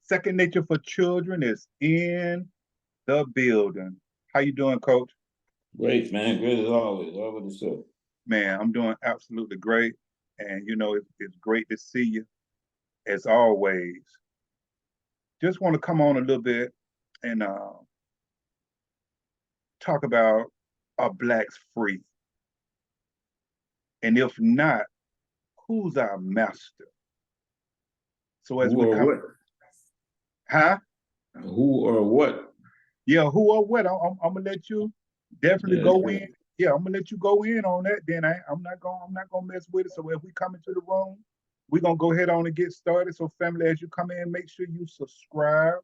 Second Nature for Children is in the building. How you doing, Coach? Great, man. Great as always. Always so. Man, I'm doing absolutely great. And it's great to see you as always. Just want to come on a little bit and talk about are blacks free? And if not, who's our master? So as Who we or come, what? huh? Who or what? Yeah, who or what? I'm gonna let you definitely Yeah, go in. Yeah, I'm gonna let you go in on that. Then I'm not gonna mess with it. So if we come into the room, we're gonna go ahead on and get started. So family, as you come in, make sure you subscribe,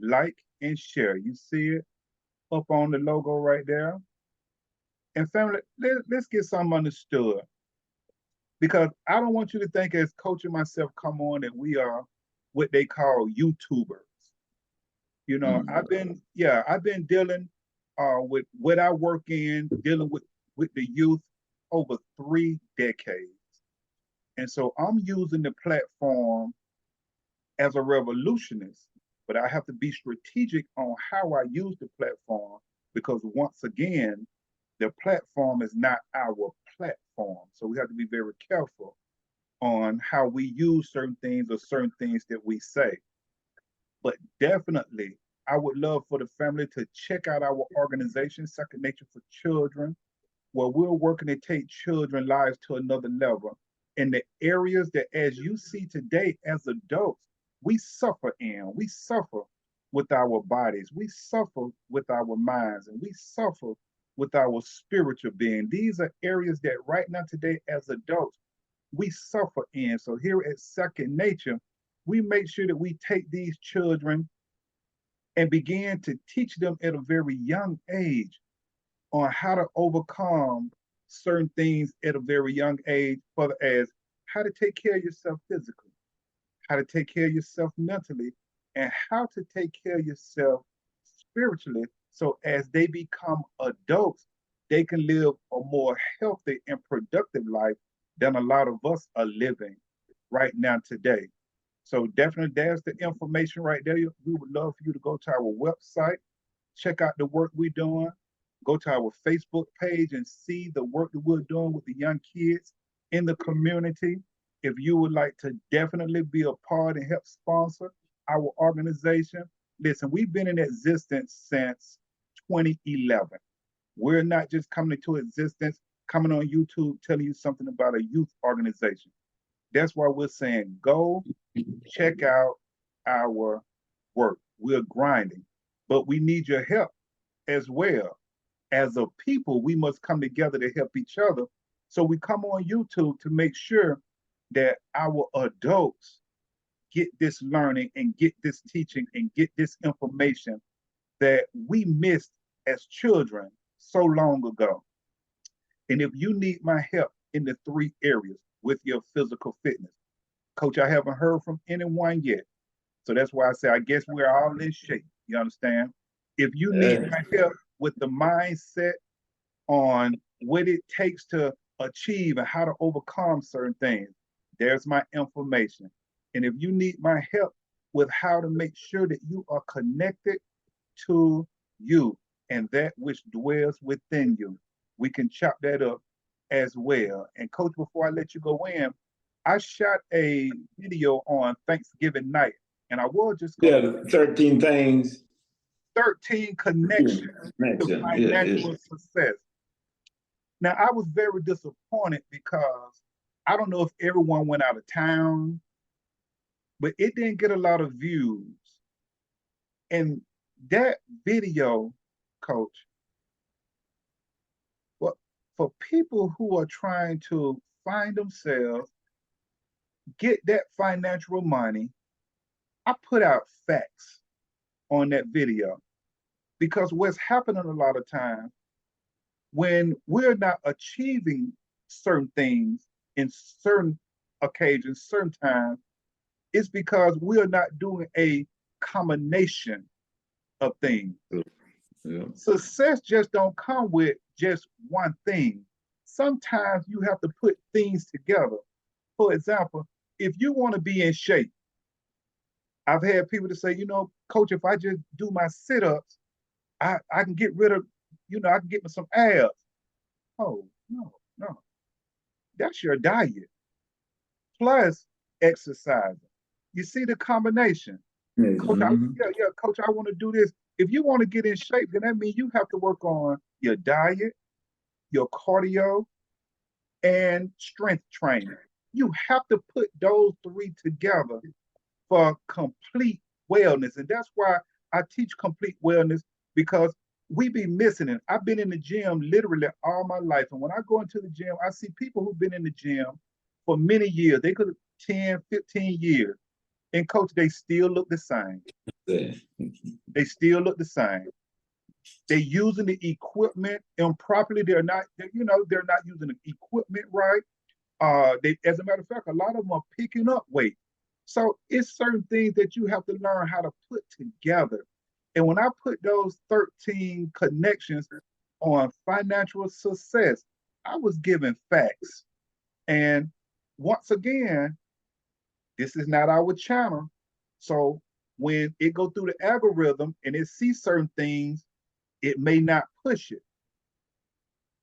like, and share. You see it up on the logo right there. And family, let's get something understood because I don't want you to think as coach and myself come on that we are what they call YouTubers. mm, I've been dealing with what I work in, dealing with the youth over 3 decades. And so I'm using the platform as a revolutionist, but I have to be strategic on how I use the platform because once again, the platform is not our platform. So we have to be very careful on how we use certain things or certain things that we say. But definitely, I would love for the family to check out our organization, Second Nature for Children, where we're working to take children's lives to another level in the areas that, as you see today, as adults, we suffer in. We suffer with our bodies, we suffer with our minds, and we suffer with our spiritual being. These are areas that, right now, today, as adults, we suffer in. So, here at Second Nature, we make sure that we take these children and begin to teach them at a very young age on how to overcome certain things at a very young age, whether as how to take care of yourself physically, how to take care of yourself mentally, and how to take care of yourself spiritually. So as they become adults, they can live a more healthy and productive life than a lot of us are living right now today. So definitely there's the information right there. We would love for you to go to our website, check out the work we're doing, go to our Facebook page and see the work that we're doing with the young kids in the community. If you would like to definitely be a part and help sponsor our organization, listen, we've been in existence since 2011. We're not just coming into existence, coming on YouTube, telling you something about a youth organization. That's why we're saying go check out our work. We're grinding, but we need your help as well. As a people, we must come together to help each other. So we come on YouTube to make sure that our adults get this learning and get this teaching and get this information that we missed as children so long ago. And if you need my help in the 3 areas with your physical fitness, coach, I haven't heard from anyone yet. So that's why I say, I guess we're all in shape. You understand? If you need yeah. my help with the mindset on what it takes to achieve and how to overcome certain things, there's my information. And if you need my help with how to make sure that you are connected to you and that which dwells within you, we can chop that up as well. And coach, before I let you go in, I shot a video on Thanksgiving night, and I was just going Yeah, to the 13 things. 13 Yeah, connections to connection. Yeah, yeah. financial success. Now, I was very disappointed because I don't know if everyone went out of town, but it didn't get a lot of views. And that video, coach, well, for people who are trying to find themselves, get that financial money, I put out facts on that video because what's happening a lot of times when we're not achieving certain things in certain occasions, certain times, it's because we're not doing a combination of things. Yeah. Success just don't come with just one thing. Sometimes you have to put things together. For example, if you want to be in shape, I've had people to say, coach, if I just do my sit-ups, I can get rid of, I can get me some abs. Oh, no, no. That's your diet plus exercising. You see the combination. Coach, Mhm. yeah, coach, I want to do this. If you want to get in shape, then that means you have to work on your diet, your cardio, and strength training. You have to put those three together for complete wellness. And that's why I teach complete wellness, because we be missing it. I've been in the gym literally all my life. And when I go into the gym, I see people who've been in the gym for many years. They could have 10, 15 years. And coach, they still look the same. Yeah. They still look the same. They're using the equipment improperly. They're not using the equipment right. As a matter of fact, a lot of them are picking up weight. So it's certain things that you have to learn how to put together. And when I put those 13 connections on financial success, I was given facts. And once again, this is not our channel. So when it go through the algorithm and it sees certain things, it may not push it.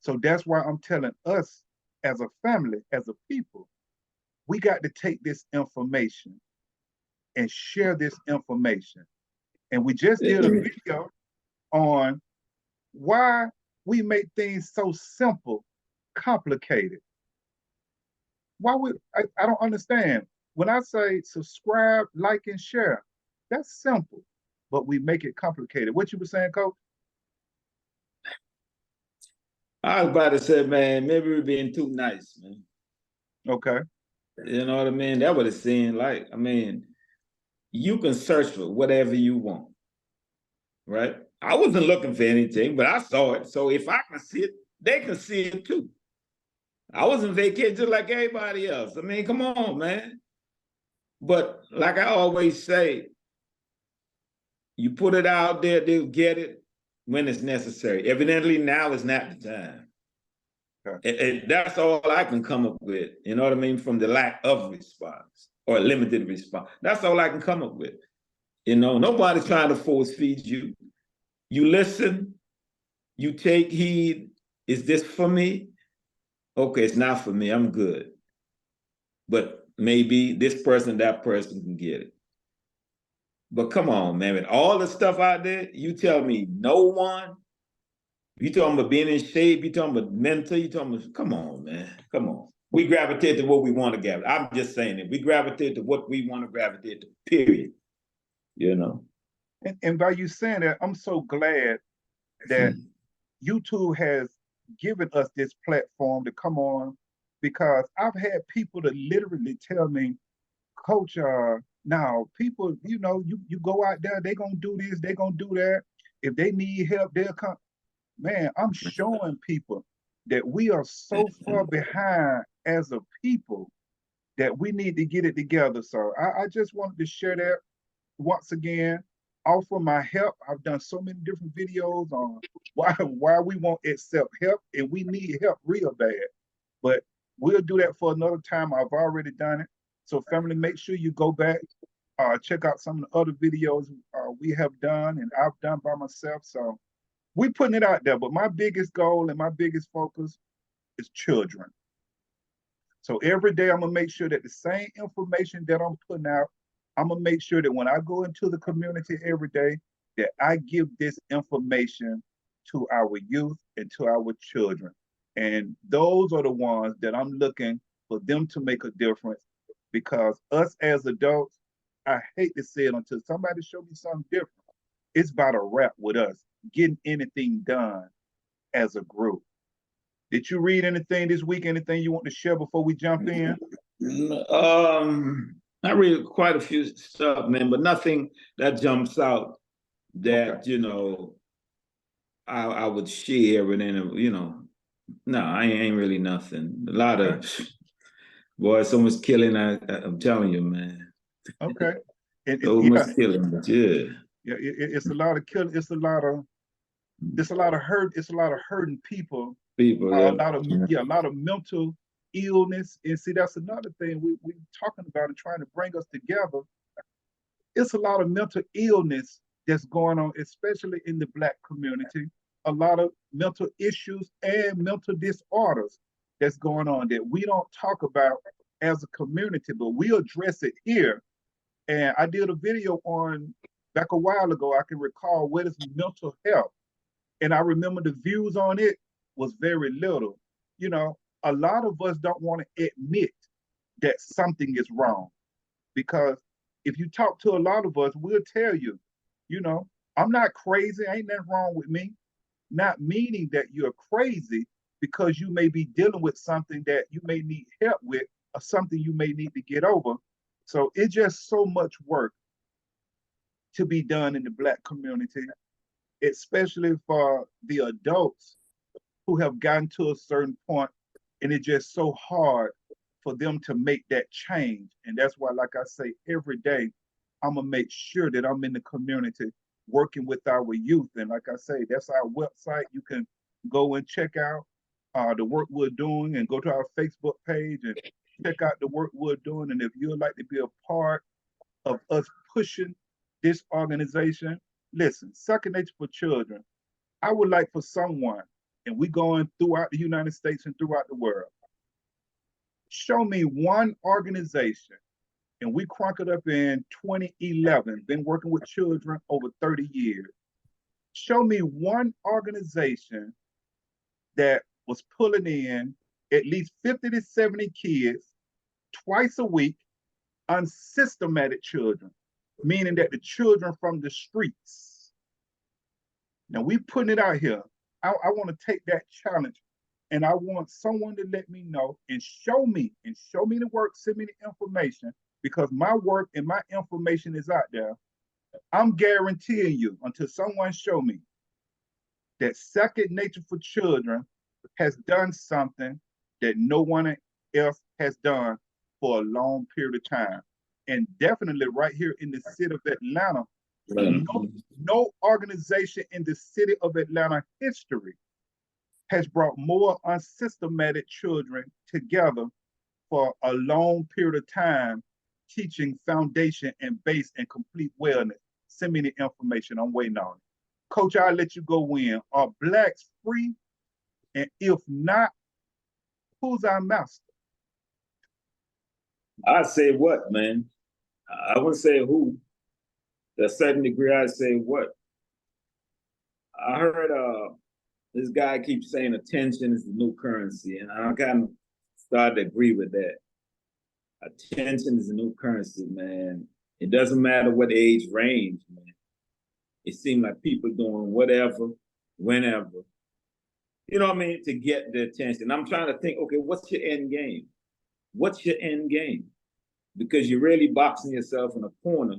So that's why I'm telling us as a family, as a people, we got to take this information and share this information. And we just did a video on why we make things so simple, complicated. I don't understand. When I say subscribe, like, and share, that's simple, but we make it complicated. What you were saying, Coach? I was about to say, man, maybe we're being too nice, man. Okay. You know what I mean? That what it seemed like. I mean, you can search for whatever you want, right? I wasn't looking for anything, but I saw it. So if I can see it, they can see it too. I was on vacation just like everybody else. I mean, come on, man. But like I always say, you put it out there, they'll get it when it's necessary. Evidently, now is not the time. Okay. And that's all I can come up with. You know what I mean? From the lack of response or limited response. That's all I can come up with. You know, nobody's trying to force feed you. You listen, you take heed. Is this for me? Okay, it's not for me. I'm good. But maybe this person, that person can get it. But come on, man. With all the stuff out there, you tell me no one. You talking about being in shape, you talking about mental, you talking about, come on, man. Come on. We gravitate to what we want to gravitate. I'm just saying it. We gravitate to what we want to gravitate to, period. You know? And by you saying that, I'm so glad that YouTube has given us this platform to come on, because I've had people to literally tell me, Coach, now people, you go out there, they're gonna do this, they're gonna do that. If they need help, they'll come. Man, I'm showing people that we are so far behind as a people that we need to get it together. So I just wanted to share that once again, offer my help. I've done so many different videos on why we won't accept help, and we need help real bad. But we'll do that for another time. I've already done it. So family, make sure you go back, check out some of the other videos we have done and I've done by myself. So we're putting it out there. But my biggest goal and my biggest focus is children. So every day I'm gonna make sure that the same information that I'm putting out, I'm gonna make sure that when I go into the community every day, that I give this information to our youth and to our children. And those are the ones that I'm looking for them to make a difference, because us as adults, I hate to say it until somebody show me something different. It's about a wrap with us getting anything done as a group. Did you read anything this week? Anything you want to share before we jump in? I read quite a few stuff, man, but nothing that jumps out that, Okay. I would share with any, no, I ain't really nothing. A lot of, boy, so much killing, I'm telling you, man. Okay. So much killing, but yeah. Yeah, it's a lot of killing. It's a lot of hurt. It's a lot of hurting people. People, A lot of a lot of mental illness. And see, that's another thing we talking about and trying to bring us together. it's a lot of mental illness that's going on, especially in the Black community. A lot of mental issues and mental disorders that's going on that we don't talk about as a community, but we address it here. And I did a video on back a while ago. I can recall what is mental health, and I remember the views on it was very little. You know, a lot of us don't want to admit that something is wrong because if you talk to a lot of us, we'll tell you, you know, I'm not crazy, ain't nothing wrong with me. Not meaning that you're crazy because you may be dealing with something that you may need help with or something you may need to get over. So it's just so much work to be done in the Black community, especially for the adults who have gotten to a certain point, and it's just so hard for them to make that change. And that's why, like I say, every day, I'm gonna make sure that I'm in the community working with our youth. And like I say, that's our website. You can go and check out the work we're doing and go to our Facebook page and check out the work we're doing. And if you'd like to be a part of us pushing this organization, listen, Second Nature for Children, I would like for someone, and we going throughout the United States and throughout the world, show me one organization, and we cranked it up in 2011, been working with children over 30 years. Show me one organization that was pulling in at least 50 to 70 kids twice a week, unsystematic children, meaning that the children from the streets. Now we putting it out here. I want to take that challenge, and I want someone to let me know and show me the work, send me the information, because my work and my information is out there. I'm guaranteeing you until someone show me that Second Nature for Children has done something that no one else has done for a long period of time. And definitely right here in the city of Atlanta, no organization in the city of Atlanta history has brought more unsystematic children together for a long period of time, teaching foundation and base and complete wellness. Send me the information. I'm waiting on it. Coach, I'll let you go in. Are Blacks free? And if not, who's our master? I say what, man? I wouldn't say who. To a certain degree, I'd say what. I heard this guy keeps saying attention is the new currency, and I kind of started to agree with that. Attention is the new currency, man. It doesn't matter what age range, man. It seems like people doing whatever, whenever. You know what I mean? To get the attention. I'm trying to think, okay, what's your end game? What's your end game? Because you're really boxing yourself in a corner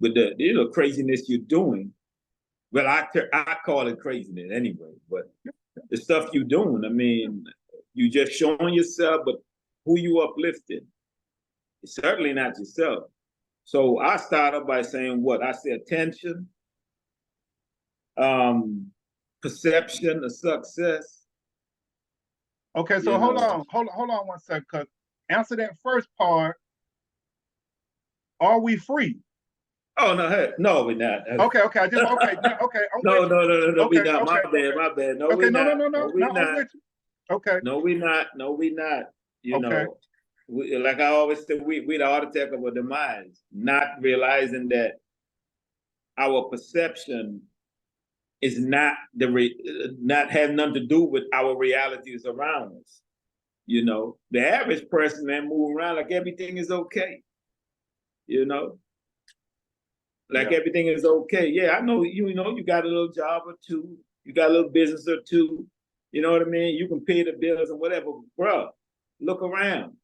with the craziness you're doing. Well, I call it craziness anyway, but the stuff you're doing, I mean, you just showing yourself, but who you uplifting? It's certainly not yourself. So I start up by saying what? I say attention, perception of success. Okay, so hold on 1 second, because answer that first part. Are we free? Oh no, hey, no, we're not. Okay, I just okay. No, okay, we're not. My bad. No, okay, we're not. No, we're I'm not. with you. Okay. No, we're not. No, we're not. You okay. know, like I always say, we the architect of our demise, not realizing that our perception is not not have nothing to do with our realities around us. You know, the average person, man, move around like everything is okay. You know, like everything is okay. Yeah, I know. You know, you got a little job or two, you got a little business or two. You know what I mean? You can pay the bills and whatever, bro. Look around.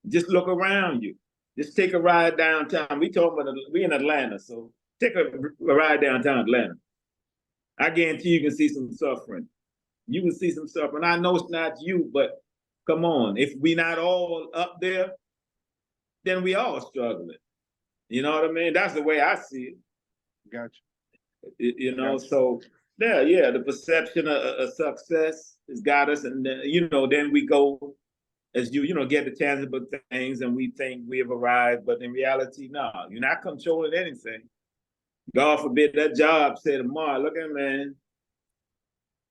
Just look around you. Just take a ride downtown. We in Atlanta, so take a ride downtown Atlanta. I guarantee you can see some suffering. You can see some suffering. I know it's not you, but come on. If we not all up there, then we all struggling. You know what I mean? That's the way I see it. Gotcha. You know, so the perception of success has got us, and then we go as you know, get the tangible things and we think we have arrived, but in reality, no, you're not controlling anything. God forbid that job say tomorrow, look at man,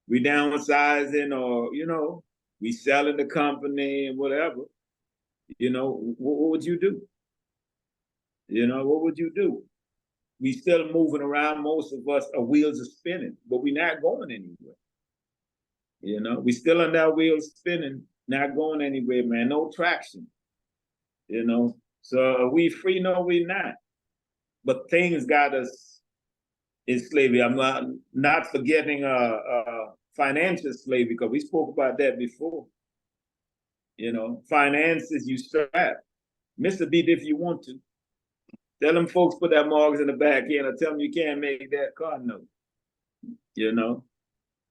we downsizing or, you know, we selling the company and whatever, you know, what would you do? You know, what would you do? We still moving around. Most of us, our wheels are spinning, but we're not going anywhere. You know, we still on that wheel spinning, not going anywhere, man. No traction. You know, so are we free? No, we're not. But things got us in slavery. I'm not forgetting financial slavery, because we spoke about that before. You know, finances, you strap. Miss a beat if you want to. Tell them folks put that mortgage in the back end or tell them you can't make that car note. You know,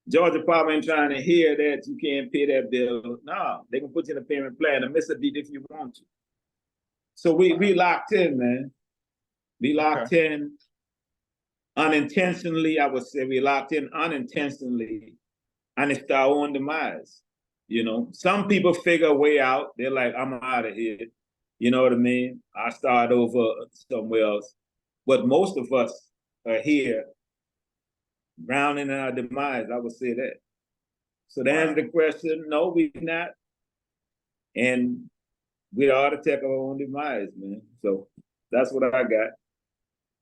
Georgia probably ain't trying to hear that you can't pay that bill. No, they can put you in a payment plan and miss a beat if you want to. So we locked in, man. We locked in unintentionally. I would say we locked in unintentionally, and it's our own demise. You know, some people figure a way out. They're like, I'm out of here. You know what I mean? I start over somewhere else. But most of us are here, drowning in our demise. I would say that. So to answer the question, no, we're not. And we ought to take our own demise, man. So that's what I got.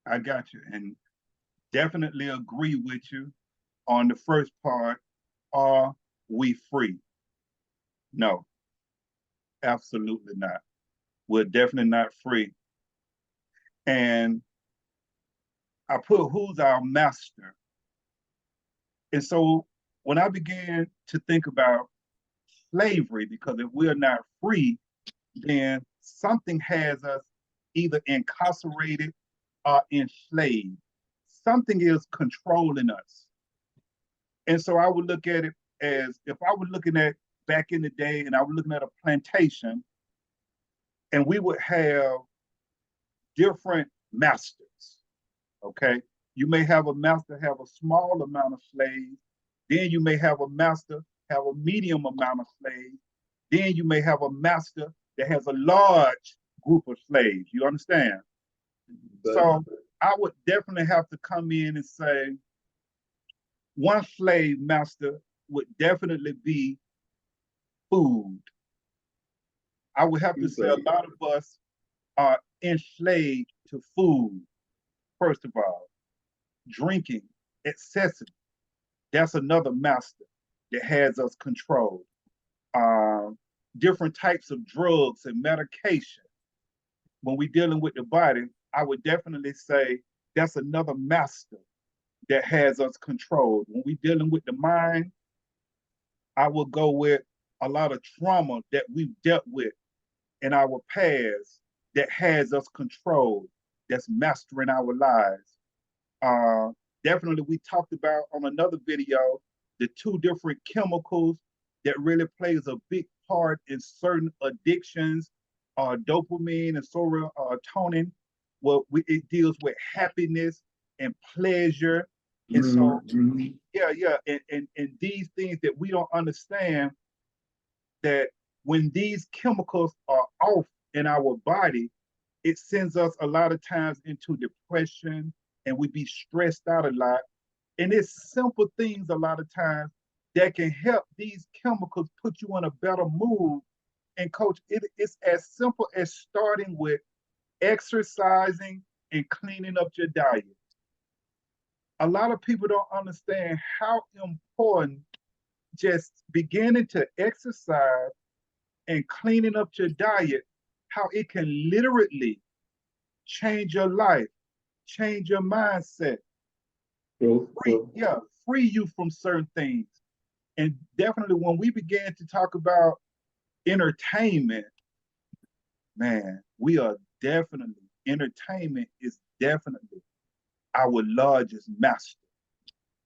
I got you. And definitely agree with you on the first part. Are we free? No, absolutely not. We're definitely not free. And I put who's our master. And so when I began to think about slavery, because if we're not free, then something has us either incarcerated or enslaved. Something is controlling us. And so I would look at it as if I was looking at back in the day and I was looking at a plantation, and we would have different masters. Okay. You may have a master have a small amount of slaves. Then you may have a master have a medium amount of slaves. Then you may have a master that has a large group of slaves. You understand? So I would definitely have to come in and say one slave master would definitely be food. I would have to say a lot of us are enslaved to food, first of all. Drinking excessively, that's another master that has us controlled. Different types of drugs and medication. When we're dealing with the body, I would definitely say that's another master that has us controlled. When we're dealing with the mind, I will go with a lot of trauma that we've dealt with in our past that has us controlled, that's mastering our lives. Definitely, we talked about on another video the two different chemicals that really plays a big part in certain addictions, dopamine and serotonin. Well, it deals with happiness and pleasure. And so, yeah. And these things that we don't understand, that when these chemicals are off in our body, it sends us a lot of times into depression, and we be stressed out a lot. And it's simple things a lot of times that can help these chemicals put you in a better mood. And coach, it's as simple as starting with exercising and cleaning up your diet. A lot of people don't understand how important just beginning to exercise and cleaning up your diet, how it can literally change your life, change your mindset, free you from certain things. And definitely when we began to talk about entertainment, man, we are definitely, entertainment is definitely our largest master.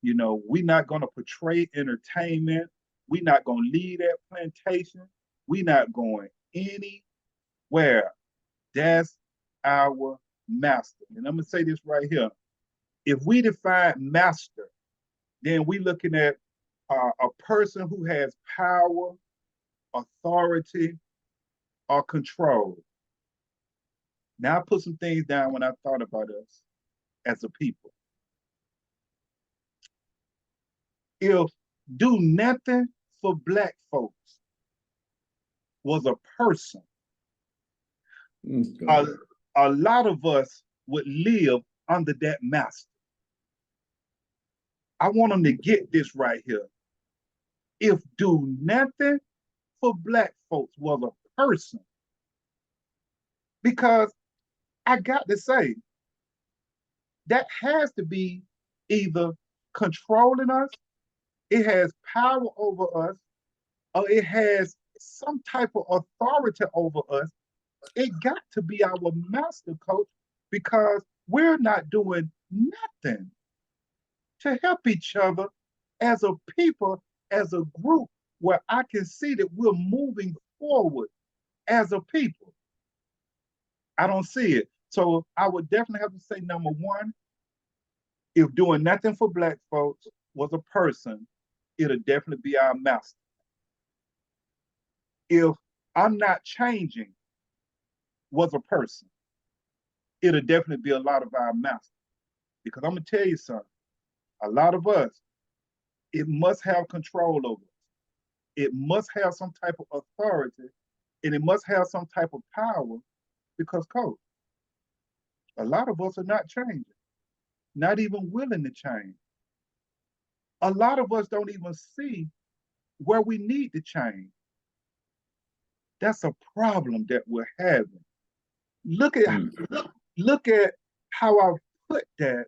You know, we're not going to portray entertainment. We're not going to leave that plantation. We're not going anywhere. That's our master. And I'm going to say this right here. If we define master, then we're looking at a person who has power, authority, or control. Now I put some things down when I thought about us as a people. If do nothing for Black folks was a person, a, a lot of us would live under that master. I want them to get this right here. If do nothing for Black folks was a person, because I got to say, that has to be either controlling us, it has power over us, or it has some type of authority over us. It got to be our master, coach, because we're not doing nothing to help each other as a people, as a group, where I can see that we're moving forward as a people. I don't see it. So I would definitely have to say, number one, if doing nothing for Black folks was a person, it'll definitely be our master. If I'm not changing was a person, it'll definitely be a lot of our master. Because I'm gonna tell you something, a lot of us, it must have control over us. It must have some type of authority, and it must have some type of power, because coach, a lot of us are not changing, not even willing to change. A lot of us don't even see where we need to change. That's a problem that we're having. Look at look at how I put that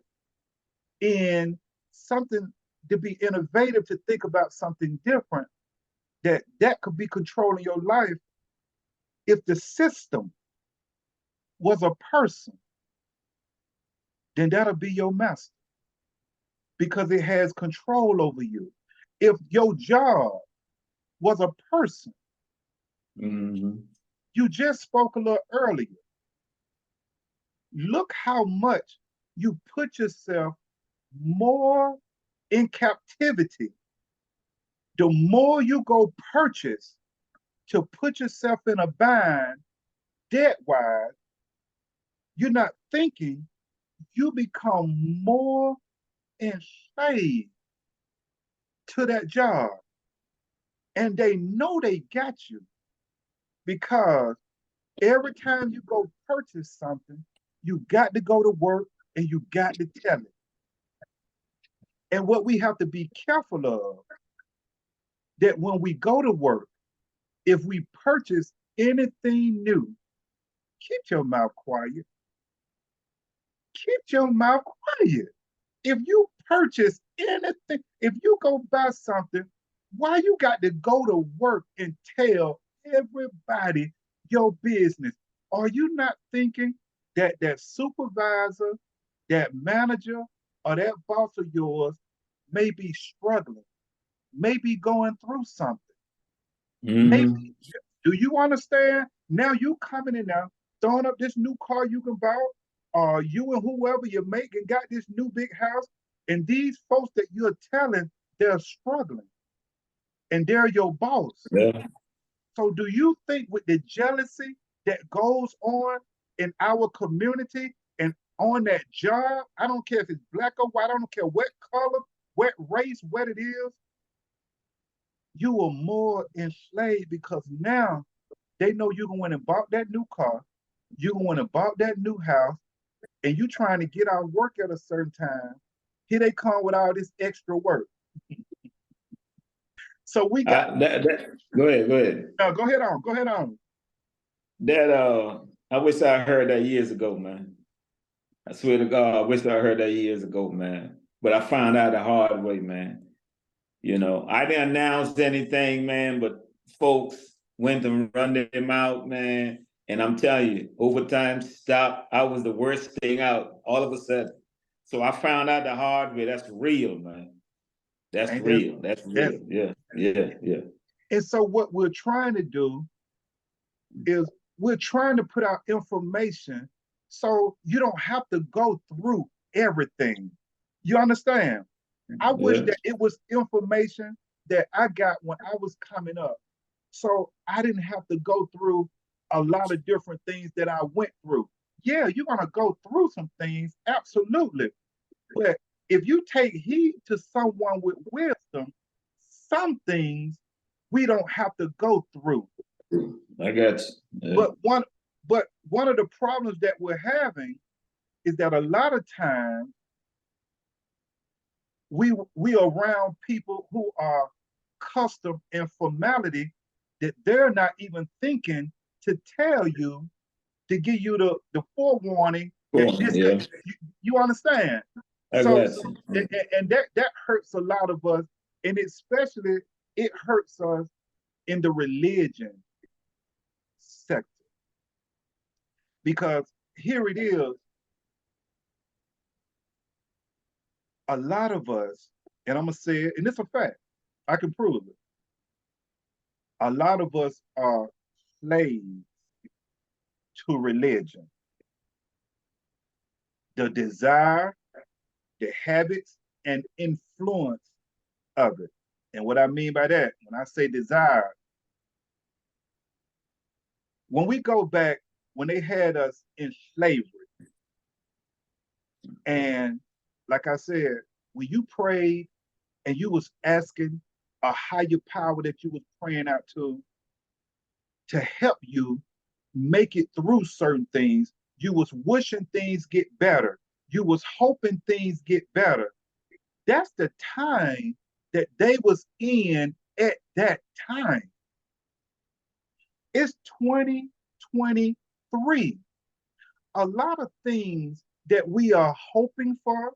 in something to be innovative, to think about something different, that could be controlling your life. If the system was a person, then that'll be your master, because it has control over you. If your job was a person, you just spoke a little earlier. Look how much you put yourself more in captivity. The more you go purchase to put yourself in a bind, debt-wise, you're not thinking, you become more enslaved to that job. And they know they got you, because every time you go purchase something, you got to go to work and you got to tell it. And what we have to be careful of, that when we go to work, if we purchase anything new, keep your mouth quiet. Keep your mouth quiet. If you purchase anything, if you go buy something, why you got to go to work and tell everybody your business? Are you not thinking that that supervisor, that manager, or that boss of yours may be struggling, may be going through something? Maybe, do you understand? Now you coming in now, throwing up this new car you can buy, or you and whoever you make and got this new big house, and these folks that you're telling, they're struggling, and they're your boss. Yeah. So do you think with the jealousy that goes on in our community and on that job, I don't care if it's black or white, I don't care what color, what race, what it is, you are more enslaved, because now they know you're going to bought that new car, you're going to bought that new house, and you trying to get out work at a certain time. Here they come with all this extra work. So we got go ahead. No, go ahead on. I wish I heard that years ago, man. I swear to God, I wish I heard that years ago, man. But I found out the hard way, man. You know, I didn't announce anything, man, but folks went and run them out, man. And I'm telling you, overtime stopped. I was the worst thing out all of a sudden. So I found out the hard way. That's real, man. That's real. That's real. Yeah. And so what we're trying to do is we're trying to put out information so you don't have to go through everything. You understand? I wish that it was information that I got when I was coming up, so I didn't have to go through a lot of different things that I went through. Yeah, you're going to go through some things, absolutely. But if you take heed to someone with wisdom, some things we don't have to go through. I got you. Yeah. But one of the problems that we're having is that a lot of times we are around people who are custom and formality that they're not even thinking to tell you, to give you the forewarning that this, Yeah. you understand. I So, got so you. and that hurts a lot of us, and especially it hurts us in the religion sector, because here it is, a lot of us, and I'm gonna say it, and it's a fact, I can prove it. A lot of us are slaves to religion. The desire, the habits, and influence of it. And what I mean by that, when I say desire, when we go back, when they had us in slavery, and like I said, when you prayed and you was asking a higher power that you was praying out to help you make it through certain things, you was wishing things get better. You was hoping things get better. That's the time that they was in at that time. It's 2023. A lot of things that we are hoping for,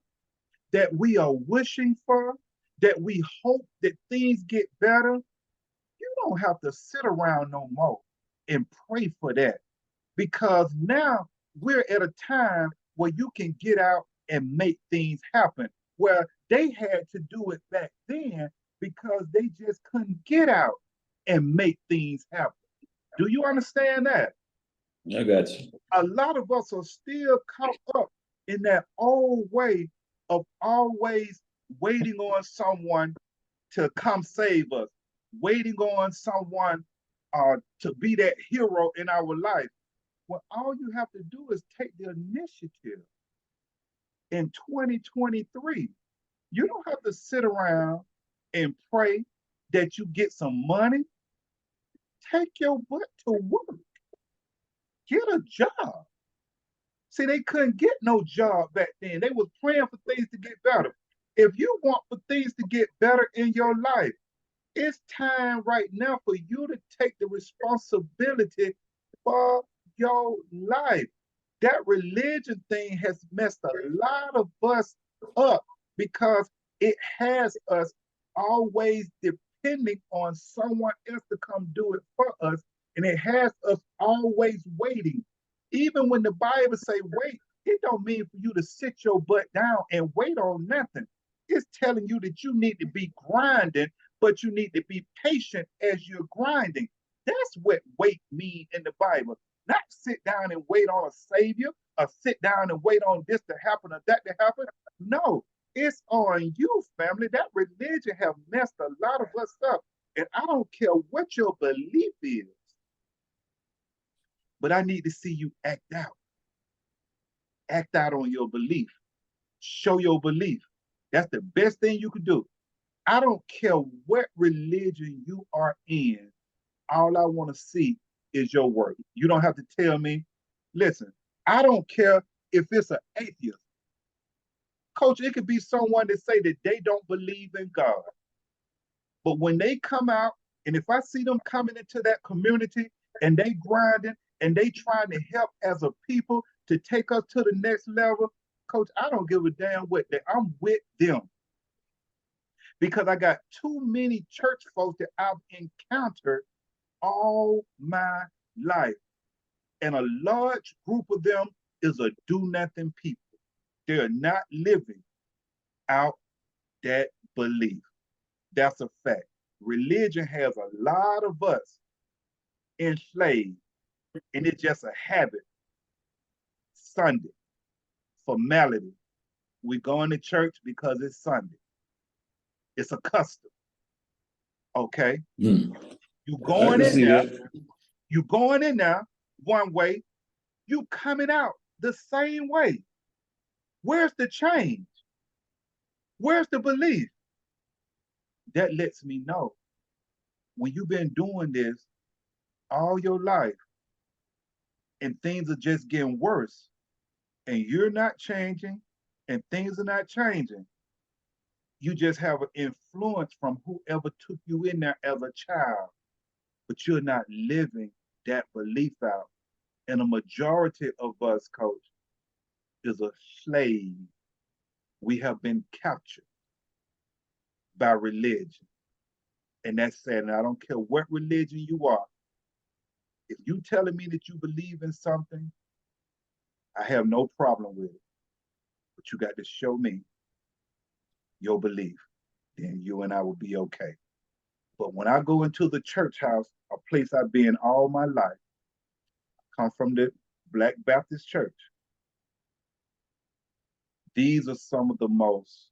that we are wishing for, that we hope that things get better, you don't have to sit around no more and pray for that, because now we're at a time where you can get out and make things happen, where they had to do it back then because they just couldn't get out and make things happen. Do you understand that? I got you. A lot of us are still caught up in that old way of always waiting on someone to come save us, waiting on someone to be that hero in our life. Well, all you have to do is take the initiative in 2023. You don't have to sit around and pray that you get some money. Take your butt to work. Get a job. See, they couldn't get no job back then. They was praying for things to get better. If you want for things to get better in your life, it's time right now for you to take the responsibility for your life. That religion thing has messed a lot of us up because it has us always depending on someone else to come do it for us, and it has us always waiting. Even when the Bible say wait, it don't mean for you to sit your butt down and wait on nothing. It's telling you that you need to be grinding, but you need to be patient as you're grinding. That's what wait means in the Bible. Not sit down and wait on a savior, or sit down and wait on this to happen or that to happen. No, it's on you, family. That religion have messed a lot of us up. And I don't care what your belief is, but I need to see you act out. Act out on your belief. Show your belief. That's the best thing you can do. I don't care what religion you are in. All I want to see is your work. You don't have to tell me. Listen, I don't care if it's an atheist. Coach, it could be someone that say that they don't believe in God. But when they come out, and if I see them coming into that community and they grinding and they trying to help as a people to take us to the next level, Coach, I don't give a damn what they, I'm with them. Because I got too many church folks that I've encountered all my life. And a large group of them is a do-nothing people. They're not living out that belief. That's a fact. Religion has a lot of us enslaved, and it's just a habit. Sunday, formality. We're going to church because it's Sunday. It's a custom. Okay? You going in there. You going in there one way, you coming out the same way. Where's the change? Where's the belief? That lets me know when you've been doing this all your life and things are just getting worse and you're not changing and things are not changing, you just have an influence from whoever took you in there as a child, but you're not living that belief out. And a majority of us, coach, is a slave. We have been captured by religion. And that's sad. And I don't care what religion you are. If you telling me that you believe in something, I have no problem with it. But you got to show me your belief. Then you and I will be okay. But when I go into the church house, a place I've been all my life, I come from the Black Baptist Church. These are some of the most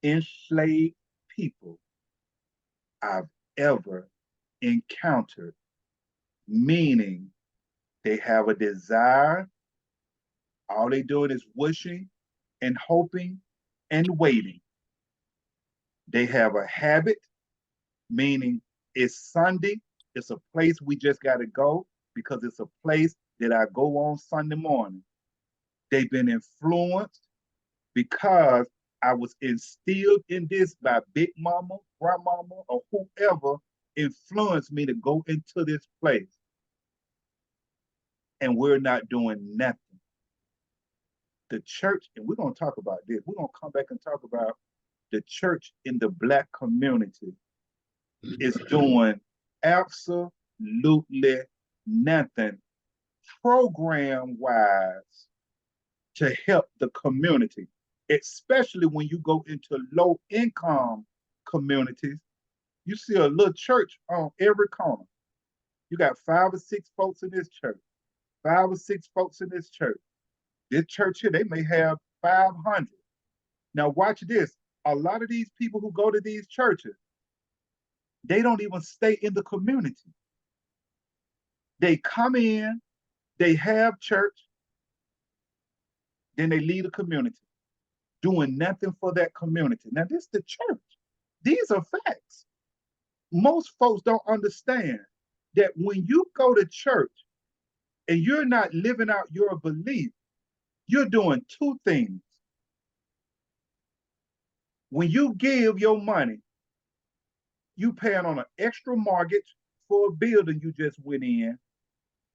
enslaved people I've ever encountered, meaning they have a desire. All they doing is wishing and hoping and waiting. They have a habit, meaning it's Sunday. It's a place we just got to go because it's a place that I go on Sunday morning. They've been influenced because I was instilled in this by Big Mama, Grandmama, or whoever influenced me to go into this place. And we're not doing nothing. The church, and we're going to talk about this, we're going to come back and talk about the church in the Black community is doing absolutely nothing program-wise to help the community, especially when you go into low-income communities. You see a little church on every corner. You got 5 or 6 folks in this church, 5 or 6 folks in this church. This church here, they may have 500. Now watch this. A lot of these people who go to these churches, they don't even stay in the community. They come in, they have church, then they leave the community, doing nothing for that community. Now this is the church. These are facts. Most folks don't understand that when you go to church and you're not living out your belief, you're doing 2 things. When you give your money, you paying on an extra mortgage for a building you just went in,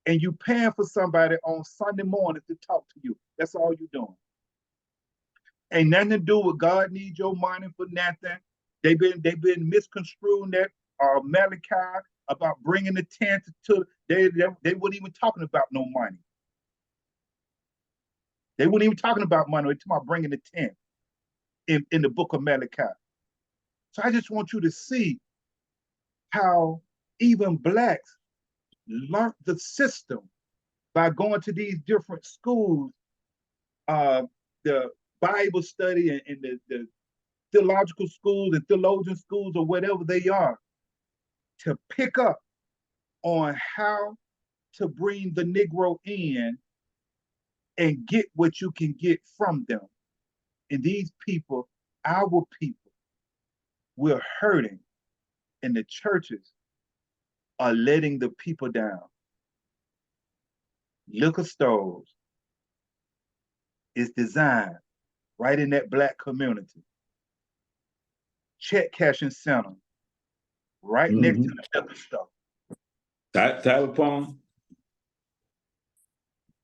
and you paying for somebody on Sunday morning to talk to you. That's all you're doing. Ain't nothing to do with God needs your money for nothing. They've been misconstruing that Malachi about bringing the 10th to. They weren't even talking about no money. They weren't even talking about money. They're talking about bringing the 10th in the book of Malachi. So I just want you to see how even Blacks learned the system by going to these different schools, the Bible study and the theological schools and theologian schools or whatever they are, to pick up on how to bring the Negro in and get what you can get from them. And these people, our people, we're hurting, and the churches are letting the people down. Liquor stores is designed right in that Black community. Check cashing center right next to the liquor store. Tyler Pond?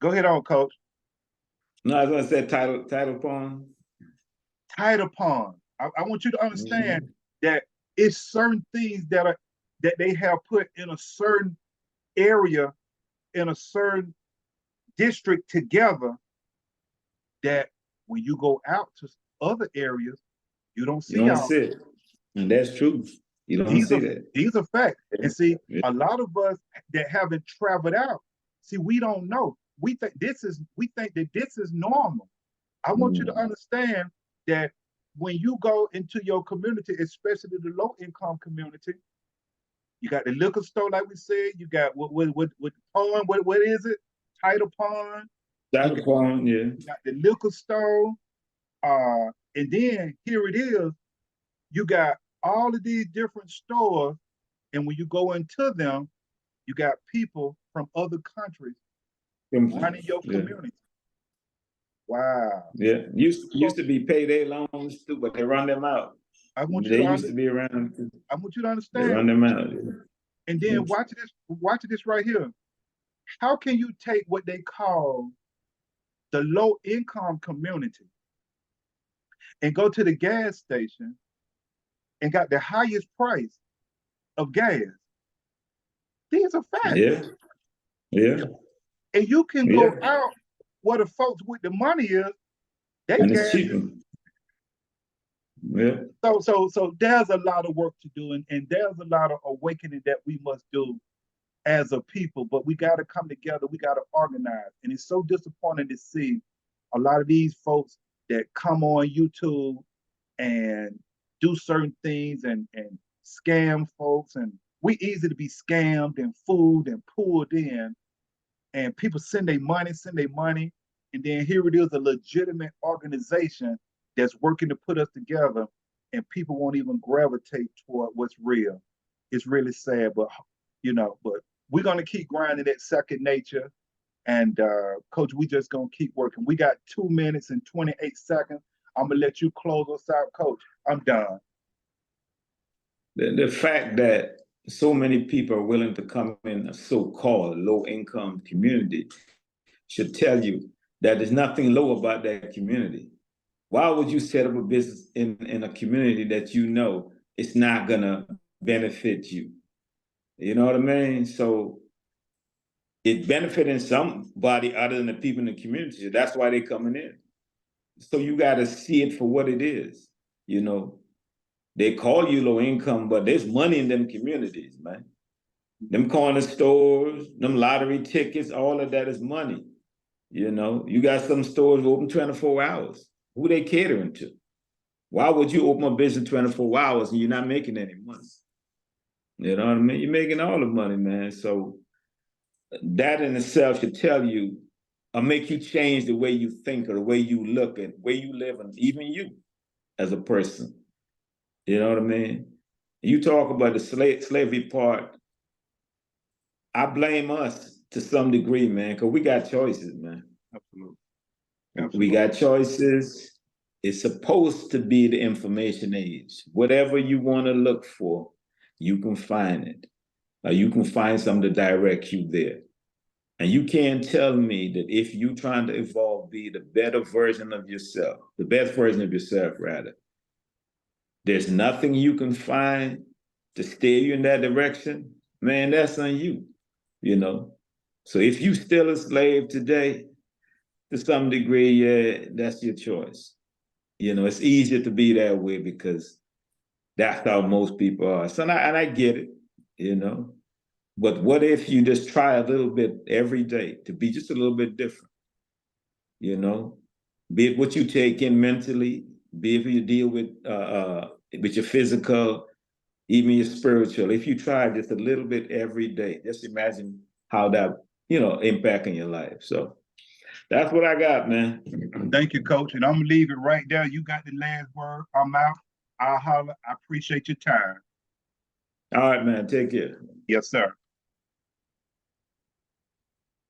Go ahead on, Coach. No, I was going to say Tyler Pond. Title Pond. I want you to understand that it's certain things that they have put in a certain area, in a certain district together, that when you go out to other areas, you don't see all. See it. And that's true. You don't see that. These are facts. And see, a lot of us that haven't traveled out, see, we don't know. We think that this is normal. I want you to understand that when you go into your community, especially the low-income community, You got the liquor store, like we said. You got what pond? What is it? Title pond. That upon, yeah. You got the liquor store. And then here it is. You got all of these different stores, and when you go into them, you got people from other countries running your Yeah. community. Wow. Yeah. Used to be payday loans too, but they run them out. I want you They to used to be around too. I want you to They understand. run them out. Yeah. And then watch this right here. How can you take what they call the low income community and go to the gas station and got the highest price of gas? These are facts. Yeah. Yeah. And you can Yeah. go out where the folks with the money is, they And it's gas. cheaper. Yeah. So there's a lot of work to do, and there's a lot of awakening that we must do as a people, but we got to come together, we got to organize. And it's so disappointing to see a lot of these folks that come on YouTube and do certain things and scam folks, and we easy to be scammed and fooled and pulled in, and people send their money, and then here it is, a legitimate organization that's working to put us together, and people won't even gravitate toward what's real. It's really sad, but but we're gonna keep grinding that second nature. And Coach, we just gonna keep working. We got 2 minutes and 28 seconds. I'm gonna let you close us out, Coach. I'm done. The fact that so many people are willing to come in a so-called low-income community should tell you that there's nothing low about that community. Why would you set up a business in a community that you know it's not gonna benefit you? You know what I mean? So it benefiting somebody other than the people in the community. That's why they're coming in. So you got to see it for what it is. They call you low income, but there's money in them communities, man. Them corner stores, them lottery tickets, all of that is money. You got some stores open 24 hours. Who they catering to? Why would you open a business 24 hours and you're not making any money? You know what I mean? You're making all the money, man. So that in itself should tell you or make you change the way you think or the way you look and way you live, and even you as a person. You know what I mean? You talk about the slavery part. I blame us to some degree, man, because we got choices, man. Absolutely. We got choices. It's supposed to be the information age. Whatever you want to look for, you can find it. Or you can find something to direct you there. And you can't tell me that if you're trying to evolve, be the better version of yourself, the best version of yourself, rather, there's nothing you can find to steer you in that direction, man, that's on you, So if you still a slave today, to some degree, yeah, that's your choice. It's easier to be that way because that's how most people are. So, and I get it, But what if you just try a little bit every day to be just a little bit different? Be it what you take in mentally, be it you deal with your physical, even your spiritual. If you try just a little bit every day, just imagine how that impacting your life. So that's what I got, man. Thank you, Coach. And I'm gonna leave it right there. You got the last word. I'm out. I'll holler. I appreciate your time. All right, man. Take care. Yes, sir.